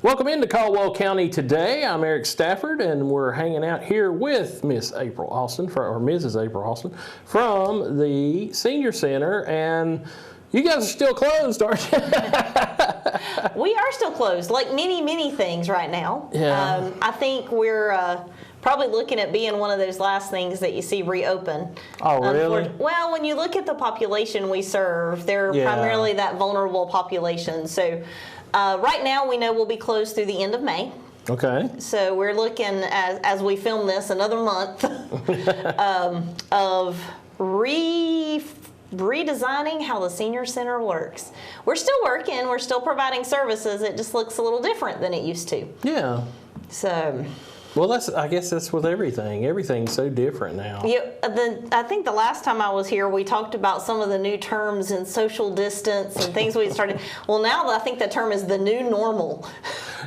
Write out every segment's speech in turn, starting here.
Welcome into Caldwell County today. I'm Eric Stafford, and we're hanging out here with Miss April Austin, or Mrs. April Austin, from the Senior Center. And you guys are still closed, aren't you? We are still closed, like many things right now. Yeah. I think we're probably looking at being one of those last things that you see reopen. Oh, really? Well, when you look at the population we serve, they're primarily that vulnerable population. So right now we know we'll be closed through the end of May. Okay. So we're looking, as we film this, another month of redesigning how the Senior Center works. We're still working, we're still providing services, it just looks a little different than it used to. Yeah. So. Well, I guess that's with everything. Everything's so different now. Yeah, I think the last time I was here, we talked about some of the new terms in social distance and things we started. Well, now I think the term is the new normal.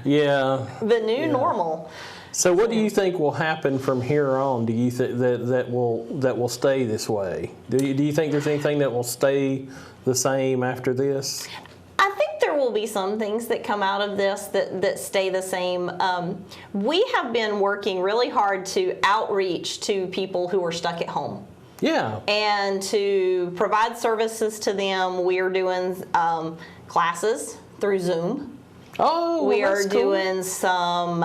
Yeah. The new normal. So what do you think will happen from here on? Do you think that will stay this way? Do you think there's anything that will stay the same after this? I think there will be some things that come out of this that stay the same. We have been working really hard to outreach to people who are stuck at home. Yeah. And to provide services to them. We are doing classes through Zoom. Oh, well, we are that's cool. doing some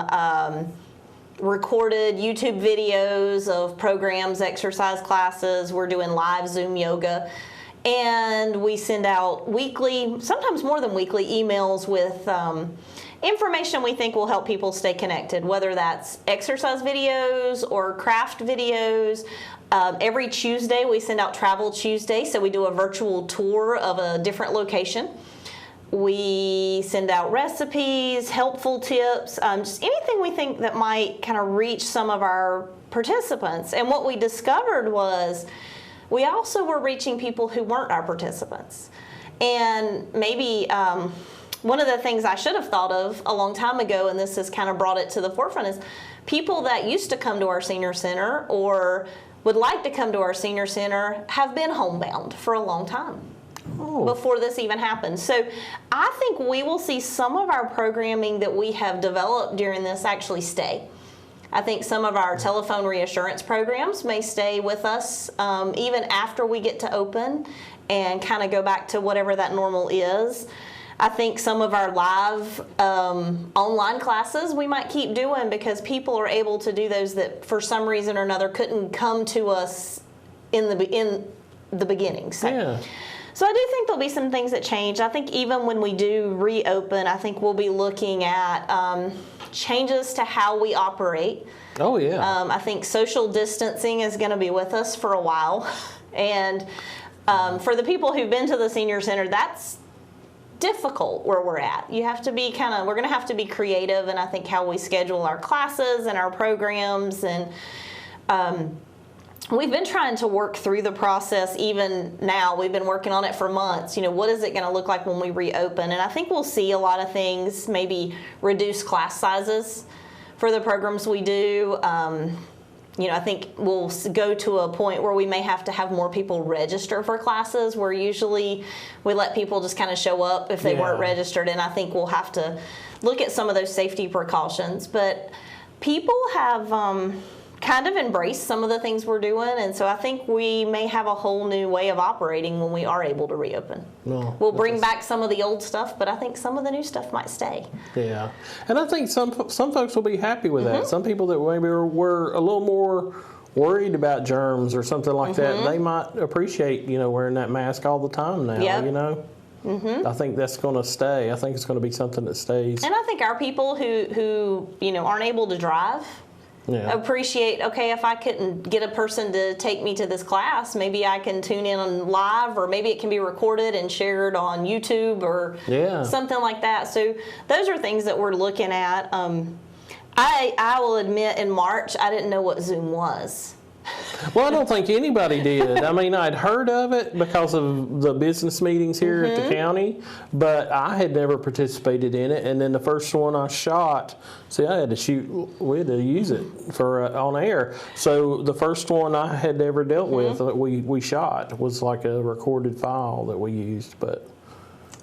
recorded YouTube videos of programs, exercise classes. We're doing live Zoom yoga. And we send out weekly, sometimes more than weekly, emails with information we think will help people stay connected, whether that's exercise videos or craft videos. Every Tuesday we send out Travel Tuesday, so we do a virtual tour of a different location. We send out recipes, helpful tips, just anything we think that might kind of reach some of our participants. And what we discovered was we also were reaching people who weren't our participants. And maybe one of the things I should have thought of a long time ago, and this has kind of brought it to the forefront, is people that used to come to our Senior Center or would like to come to our Senior Center have been homebound for a long time. Oh. Before this even happened. So I think we will see some of our programming that we have developed during this actually stay. I think some of our telephone reassurance programs may stay with us even after we get to open and kind of go back to whatever that normal is. I think some of our live online classes we might keep doing because people are able to do those that for some reason or another couldn't come to us in the beginning. So. Yeah. So I do think there'll be some things that change. I think even when we do reopen, I think we'll be looking at changes to how we operate. Oh, yeah. I think social distancing is going to be with us for a while. And for the people who've been to the Senior Center, that's difficult where we're at. You have to be we're going to have to be creative, and I think how we schedule our classes and our programs. And we've been trying to work through the process even now. We've been working on it for months. You know, what is it going to look like when we reopen? And I think we'll see a lot of things, maybe reduce class sizes for the programs we do. You know, I think we'll go to a point where we may have to have more people register for classes, where usually we let people just kind of show up if they weren't registered. And I think we'll have to look at some of those safety precautions. But people have kind of embrace some of the things we're doing, and so I think we may have a whole new way of operating when we are able to reopen. No, we'll bring back some of the old stuff, but I think some of the new stuff might stay. Yeah, and I think some folks will be happy with that. Some people that maybe were a little more worried about germs or something like that, they might appreciate, you know, wearing that mask all the time now. Yep. You know. I think that's going to stay. I think it's going to be something that stays. And I think our people who you know aren't able to drive. Yeah. Appreciate, okay, if I couldn't get a person to take me to this class, maybe I can tune in on live, or maybe it can be recorded and shared on YouTube or something like that. So those are things that we're looking at. I will admit, in March, I didn't know what Zoom was. Well, I don't think anybody did. I mean, I'd heard of it because of the business meetings here at the county, but I had never participated in it. And then the first one I shot, we had to use it for on air. So the first one I had ever dealt with, we shot, was like a recorded file that we used. But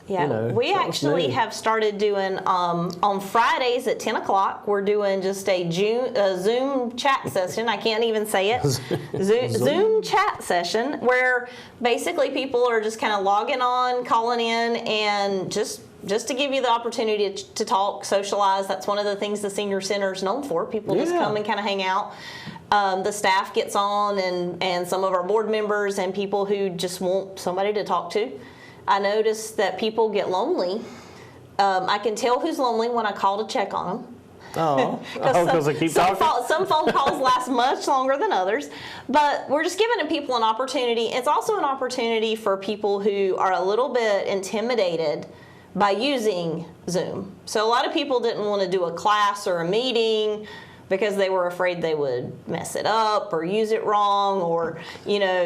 Yeah, we actually have started doing on Fridays at 10 o'clock. We're doing just a Zoom chat session. I can't even say it. Zoom chat session where basically people are just kind of logging on, calling in, and just to give you the opportunity to talk, socialize. That's one of the things the senior center is known for. People just come and kind of hang out. The staff gets on, and some of our board members and people who just want somebody to talk to. I noticed that people get lonely. I can tell who's lonely when I call to check on them. Oh, because they keep talking? Some phone calls last much longer than others. But we're just giving people an opportunity. It's also an opportunity for people who are a little bit intimidated by using Zoom. So a lot of people didn't want to do a class or a meeting because they were afraid they would mess it up or use it wrong, or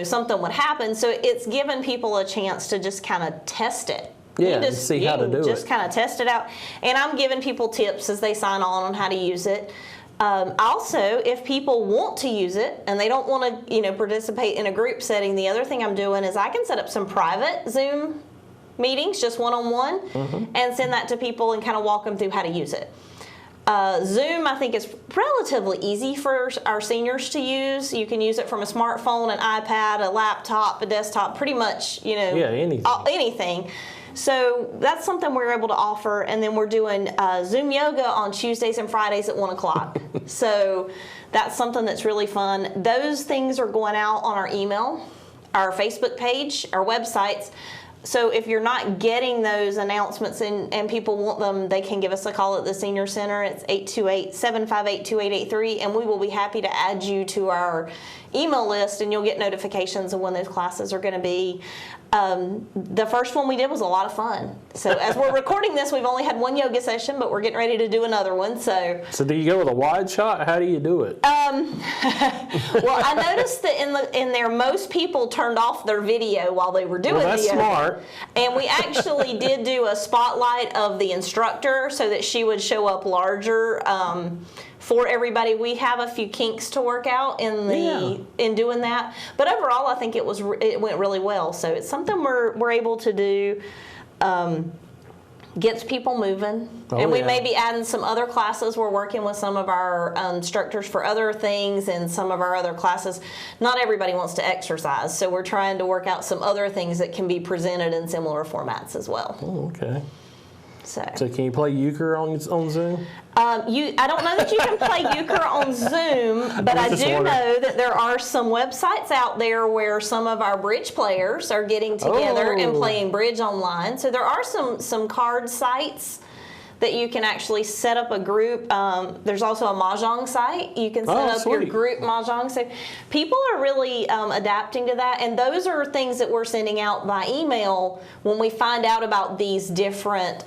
something would happen. So it's given people a chance to just kind of test it. Yeah, see how to do it. Just kind of test it out. And I'm giving people tips as they sign on how to use it. Also, if people want to use it and they don't want to participate in a group setting, the other thing I'm doing is I can set up some private Zoom meetings, just one-on-one, and send that to people and kind of walk them through how to use it. Zoom, I think, is relatively easy for our seniors to use. You can use it from a smartphone, an iPad, a laptop, a desktop, pretty much, anything. So that's something we're able to offer. And then we're doing Zoom yoga on Tuesdays and Fridays at 1 o'clock. So that's something that's really fun. Those things are going out on our email, our Facebook page, our websites. So if you're not getting those announcements and people want them, they can give us a call at the Senior Center. It's 828-758-2883, and we will be happy to add you to our email list, and you'll get notifications of when those classes are going to be. The first one we did was a lot of fun. So as we're recording this, we've only had one yoga session, but we're getting ready to do another one. So do you go with a wide shot? How do you do it? Well, I noticed that in there, most people turned off their video while they were doing the yoga. That's smart. And we actually did do a spotlight of the instructor so that she would show up larger for everybody. We have a few kinks to work out in doing that, but overall, I think it went really well. So it's something we're able to do. Gets people moving, and we may be adding some other classes. We're working with some of our instructors for other things, and some of our other classes. Not everybody wants to exercise, so we're trying to work out some other things that can be presented in similar formats as well. Oh, okay. So can you play euchre on Zoom? I don't know that you can play euchre on Zoom, but I do know that there are some websites out there where some of our bridge players are getting together and playing bridge online. So there are some card sites that you can actually set up a group. There's also a mahjong site. You can set up your group mahjong. So people are really adapting to that, and those are things that we're sending out by email when we find out about these different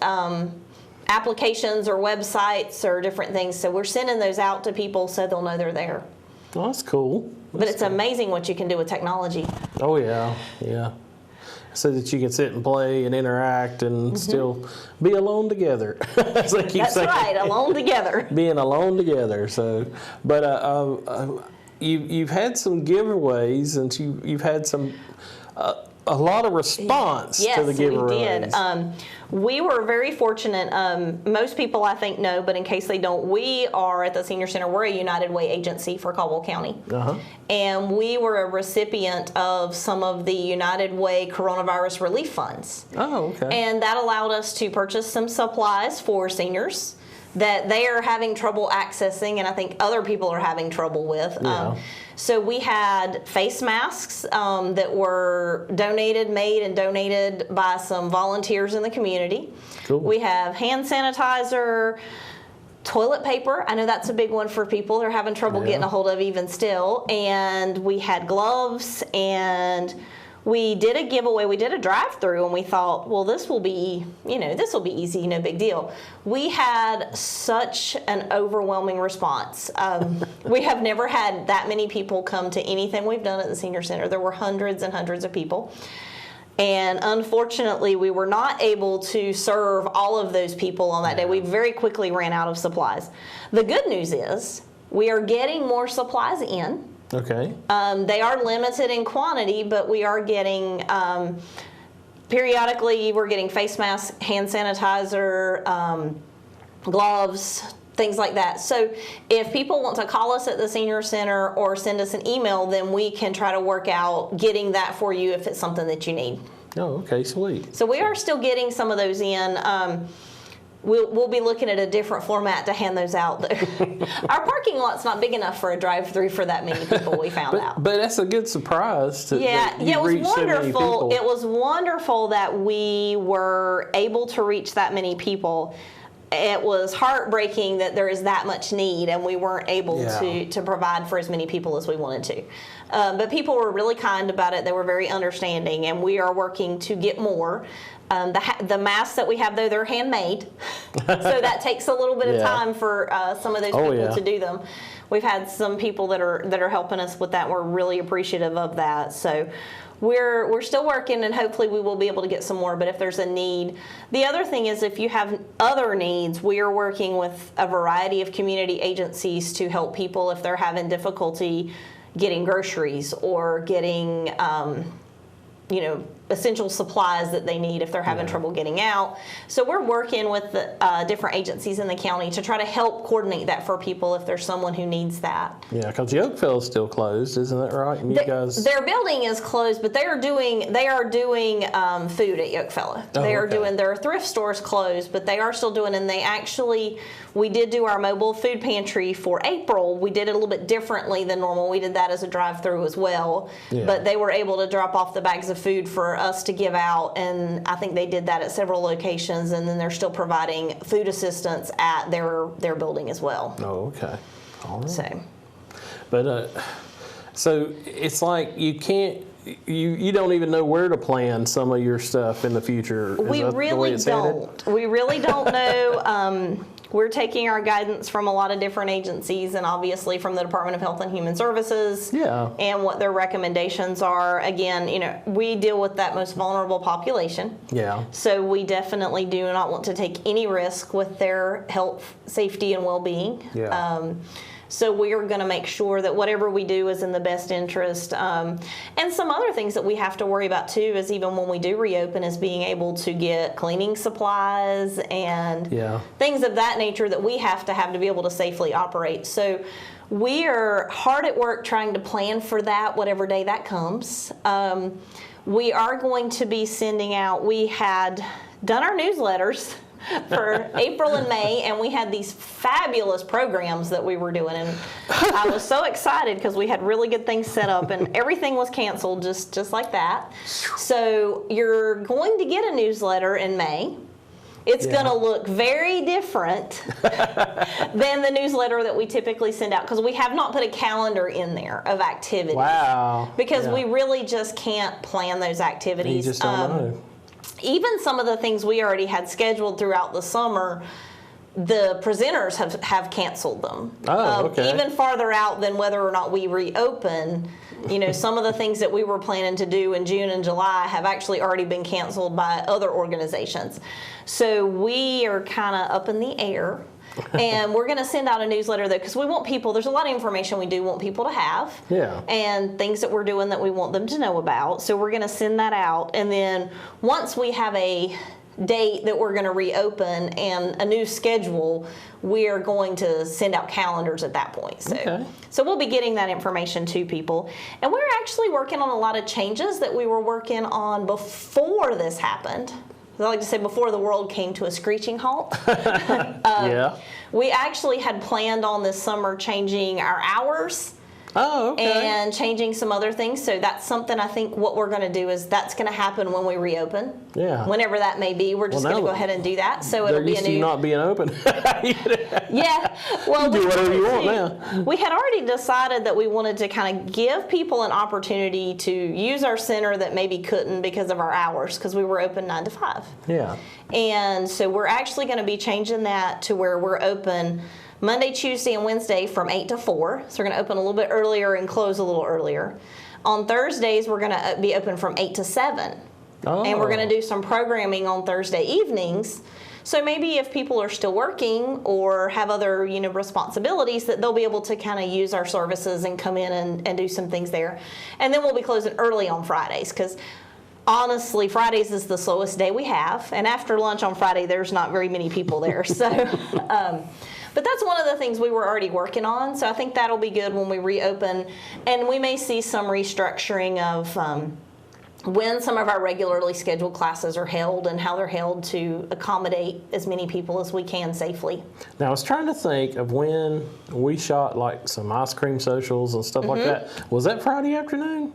applications or websites or different things. So we're sending those out to people so they'll know they're there. Oh, that's cool. But it's amazing what you can do with technology. Oh, yeah. So that you can sit and play and interact and still be alone together. As they keep saying. That's right, alone together. Being alone together. So, but you've had some giveaways, and you've had some a lot of response to the giveaways. Yes, we did. We were very fortunate. Most people, I think, know, but in case they don't, we are at the Senior Center. We're a United Way agency for Caldwell County. And we were a recipient of some of the United Way coronavirus relief funds. Oh, okay. And that allowed us to purchase some supplies for seniors that they are having trouble accessing, and I think other people are having trouble with. So we had face masks that were made and donated by some volunteers in the community. Cool. We have hand sanitizer, toilet paper. I know that's a big one for people. They're having trouble getting a hold of even still. And we had gloves, and we did a giveaway. We did a drive-through, and we thought, well, this will be easy, no big deal. We had such an overwhelming response. We have never had that many people come to anything we've done at the Senior Center. There were hundreds and hundreds of people. And unfortunately, we were not able to serve all of those people on that day. We very quickly ran out of supplies. The good news is we are getting more supplies in. Okay. They are limited in quantity, but we are getting periodically, we're getting face masks, hand sanitizer, gloves, things like that. So if people want to call us at the senior center or send us an email, then we can try to work out getting that for you if it's something that you need. Oh, okay, sweet. So we are still getting some of those in. We'll be looking at a different format to hand those out, though. Our parking lot's not big enough for a drive-through for that many people, we found out. But that's a good surprise to Yeah, that you it was reach so many wonderful. people. It was wonderful that we were able to reach that many people. It was heartbreaking that there is that much need and we weren't able to provide for as many people as we wanted to. But people were really kind about it. They were very understanding, and we are working to get more. The masks that we have, though, they're handmade, so that takes a little bit of time for some of those people to do them. We've had some people that are helping us with that. We're really appreciative of that. So we're still working, and hopefully we will be able to get some more. But if there's a need, the other thing is if you have other needs, we are working with a variety of community agencies to help people if they're having difficulty getting groceries or getting essential supplies that they need if they're having trouble getting out. So we're working with the different agencies in the county to try to help coordinate that for people if there's someone who needs that. Yeah, because Yokeville's still closed, isn't that right? And you guys, their building is closed, but they are doing food at Yokefellow. Their thrift stores closed, but they are still doing, and we did do our mobile food pantry for April. We did it a little bit differently than normal. We did that as a drive-through as well, but they were able to drop off the bags of food for us to give out, and I think they did that at several locations, and then they're still providing food assistance at their building as well. Oh, okay. All right. So, but so it's like you can't. You don't even know where to plan some of your stuff in the future. We really don't. We really don't know. We're taking our guidance from a lot of different agencies, and obviously from the Department of Health and Human Services, and what their recommendations are. Again, we deal with that most vulnerable population. Yeah. So we definitely do not want to take any risk with their health, safety, and well-being. Yeah. So we are going to make sure that whatever we do is in the best interest. And some other things that we have to worry about too is even when we do reopen is being able to get cleaning supplies and things of that nature that we have to be able to safely operate. So we are hard at work trying to plan for that, whatever day that comes. We are going to be sending out, we had done our newsletters for April and May, and we had these fabulous programs that we were doing, and I was so excited because we had really good things set up, and everything was canceled just like that. So you're going to get a newsletter in May. It's going to look very different than the newsletter that we typically send out because we have not put a calendar in there of activities. Wow. Because we really just can't plan those activities. You just don't know. Even some of the things we already had scheduled throughout the summer, the presenters have canceled them. Oh, okay. Even farther out than whether or not we reopen. Some of the things that we were planning to do in June and July have actually already been canceled by other organizations. So we are kind of up in the air. And we're going to send out a newsletter, though, because we want people, there's a lot of information we do want people to have. Yeah. And things that we're doing that we want them to know about. So we're going to send that out. And then once we have a date that we're going to reopen and a new schedule, we are going to send out calendars at that point. So we'll be getting that information to people. And we're actually working on a lot of changes that we were working on before this happened. I like to say before the world came to a screeching halt. We actually had planned on this summer changing our hours. Oh, okay. And changing some other things. So that's something I think what we're going to do is that's going to happen when we reopen. Yeah. Whenever that may be, we're just going to go ahead and do that. So it'll be a new. Not being open. Yeah. Well, you do whatever you want now. We had already decided that we wanted to kind of give people an opportunity to use our center that maybe couldn't because of our hours, because we were open 9 to 5. Yeah. And so we're actually going to be changing that to where we're open Monday, Tuesday, and Wednesday from 8 to 4. So we're going to open a little bit earlier and close a little earlier. On Thursdays, we're going to be open from 8 to 7. Oh. And we're going to do some programming on Thursday evenings. So maybe if people are still working or have other, responsibilities, that they'll be able to kind of use our services and come in and do some things there. And then we'll be closing early on Fridays because honestly, Fridays is the slowest day we have, and after lunch on Friday, there's not very many people there. So, but that's one of the things we were already working on. So I think that'll be good when we reopen, and we may see some restructuring of when some of our regularly scheduled classes are held and how they're held to accommodate as many people as we can safely. Now, I was trying to think of when we shot like some ice cream socials and stuff like that. Was that Friday afternoon?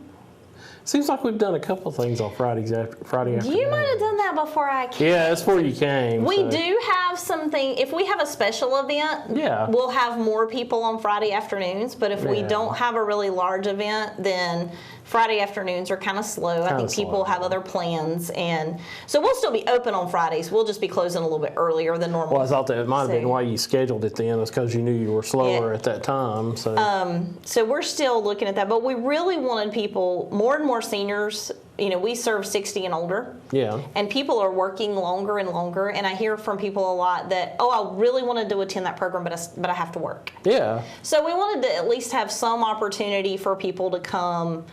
Seems like we've done a couple things on Friday afternoon. You might have done that before I came. Yeah, that's before you came. We so. do have something, if we have a special event, we'll have more people on Friday afternoons, but if we don't have a really large event, then Friday afternoons are kind of slow. I think people have other plans, and so we'll still be open on Fridays. We'll just be closing a little bit earlier than normal. Well, I thought that might have been why you scheduled it then, was because you knew you were slower at that time. So. So we're still looking at that, but we really wanted people, more and more seniors. You know, we serve 60 and older. Yeah. And people are working longer and longer, and I hear from people a lot that, I really wanted to attend that program, but I have to work. Yeah. So we wanted to at least have some opportunity for people to come.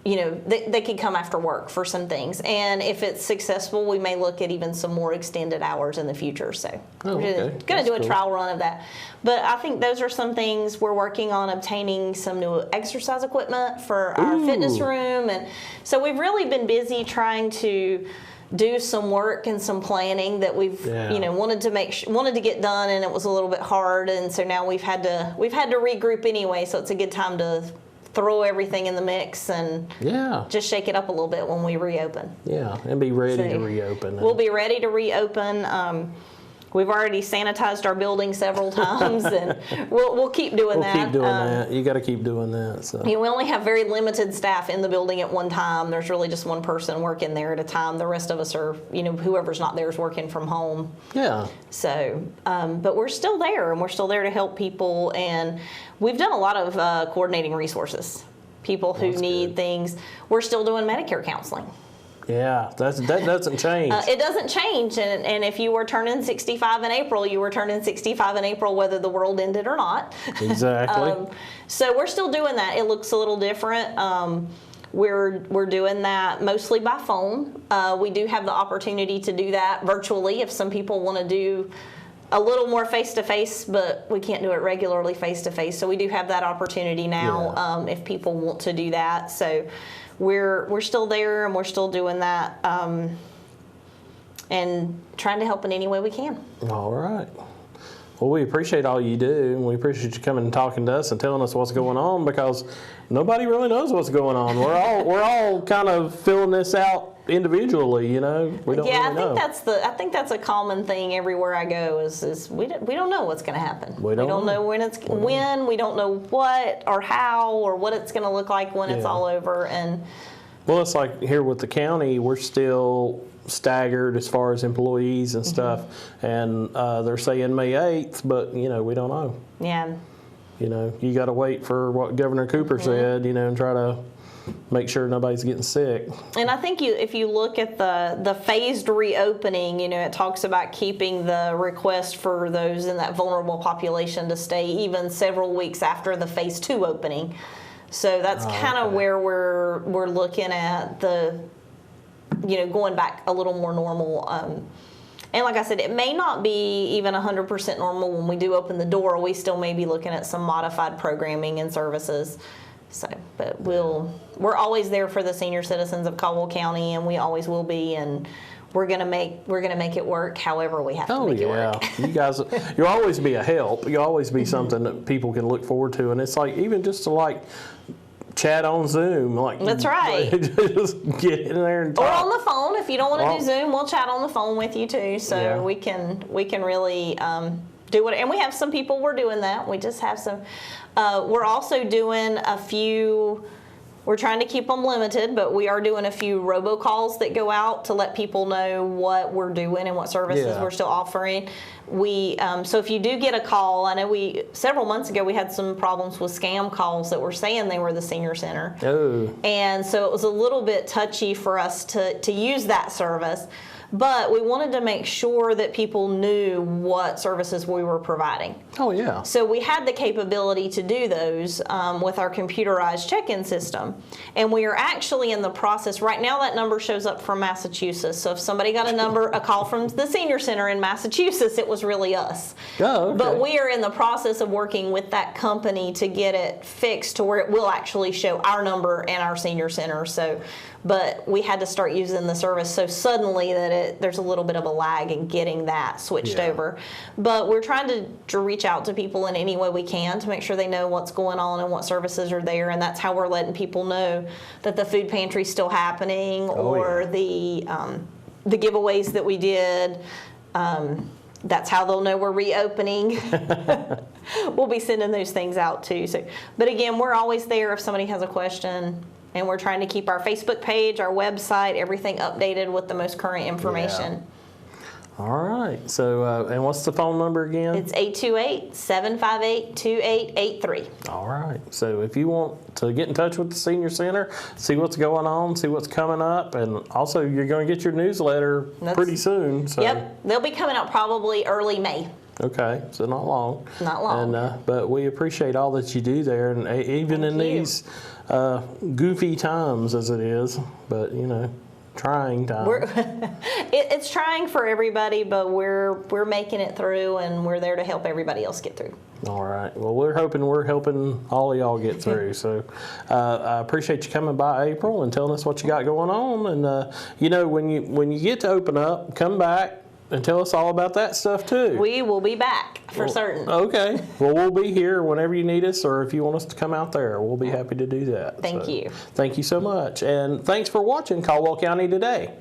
You know, they could come after work for some things. And if it's successful, we may look at even some more extended hours in the future. So we're going to do a trial run of that. But I think those are some things we're working on, obtaining some new exercise equipment for our fitness room. And so we've really been busy trying to do some work and some planning that we've wanted to get done, and it was a little bit hard. And so now we've had to regroup anyway. So it's a good time to throw everything in the mix and just shake it up a little bit when we reopen. Yeah, and be ready to reopen. We'll be ready to reopen. We've already sanitized our building several times, and we'll keep doing that. We'll keep doing that. You got to keep doing that. So. We only have very limited staff in the building at one time. There's really just one person working there at a time. The rest of us are, whoever's not there is working from home. Yeah. So, but we're still there, and we're still there to help people. And we've done a lot of coordinating resources. People who need things. We're still doing Medicare counseling. Yeah, that doesn't change. It doesn't change, and if you were turning 65 in April, you were turning 65 in April whether the world ended or not. Exactly. So we're still doing that. It looks a little different. We're doing that mostly by phone. We do have the opportunity to do that virtually if some people want to do a little more face-to-face, but we can't do it regularly face-to-face. So we do have that opportunity now if people want to do that. So we're still there, and we're still doing that, and trying to help in any way we can. All right. Well, we appreciate all you do, and we appreciate you coming and talking to us and telling us what's going on, because nobody really knows what's going on. We're all kind of filling this out individually, We don't really know. I think that's a common thing everywhere I go is we don't know what's going to happen. We don't know when we don't know what or how or what it's going to look like when it's all over. And well, it's like here with the county, we're still staggered as far as employees and stuff, and they're saying May 8th, but we don't know. Yeah. You got to wait for what Governor Cooper said, and try to make sure nobody's getting sick. And I think if you look at the phased reopening, it talks about keeping the request for those in that vulnerable population to stay even several weeks after the phase 2 opening. So that's kind of where we're looking at the, going back a little more normal. And like I said, it may not be even 100% normal when we do open the door. We still may be looking at some modified programming and services. So, but we're always there for the senior citizens of Caldwell County, and we always will be, and we're gonna make it work however we have to make it work. You guys, you'll always be a help. You'll always be something that people can look forward to, and it's like even just to chat on Zoom, that's right. Just get in there and talk. Or on the phone if you don't want to do Zoom, we'll chat on the phone with you too. So we can really do it. And we have some people we're doing that. We just have some. We're also doing a few. We're trying to keep them limited, but we are doing a few robocalls that go out to let people know what we're doing and what services we're still offering. So if you do get a call, I know several months ago we had some problems with scam calls that were saying they were the senior center. Oh. And so it was a little bit touchy for us to use that service. but we wanted to make sure that people knew what services we were providing. Oh, yeah. So we had the capability to do those with our computerized check-in system. And we are actually in the process, right now that number shows up from Massachusetts. So if somebody got a call from the senior center in Massachusetts, it was really us. Oh, okay. But we are in the process of working with that company to get it fixed to where it will actually show our number and our senior center. So, but we had to start using the service so suddenly that there's a little bit of a lag in getting that switched over. But we're trying to reach out to people in any way we can to make sure they know what's going on and what services are there, and that's how we're letting people know that the food pantry's still happening, the giveaways that we did. That's how they'll know we're reopening. We'll be sending those things out too. So, but again, we're always there if somebody has a question, and we're trying to keep our Facebook page, our website, everything updated with the most current information. Yeah. All right. So, and what's the phone number again? It's 828-758-2883. All right. So if you want to get in touch with the Senior Center, see what's going on, see what's coming up, and also you're going to get your newsletter pretty soon. So. Yep. They'll be coming out probably early May. Okay, so not long. Not long. And, but we appreciate all that you do there, and even in these goofy times as it is, but trying times. It's trying for everybody, but we're making it through, and we're there to help everybody else get through. All right. Well, we're helping all of y'all get through. So I appreciate you coming by, April, and telling us what you got going on. And when you get to open up, come back and tell us all about that stuff too. We will be back for certain. Okay. Well, we'll be here whenever you need us, or if you want us to come out there, we'll be happy to do that. Thank you. Thank you so much. And thanks for watching Caldwell County Today.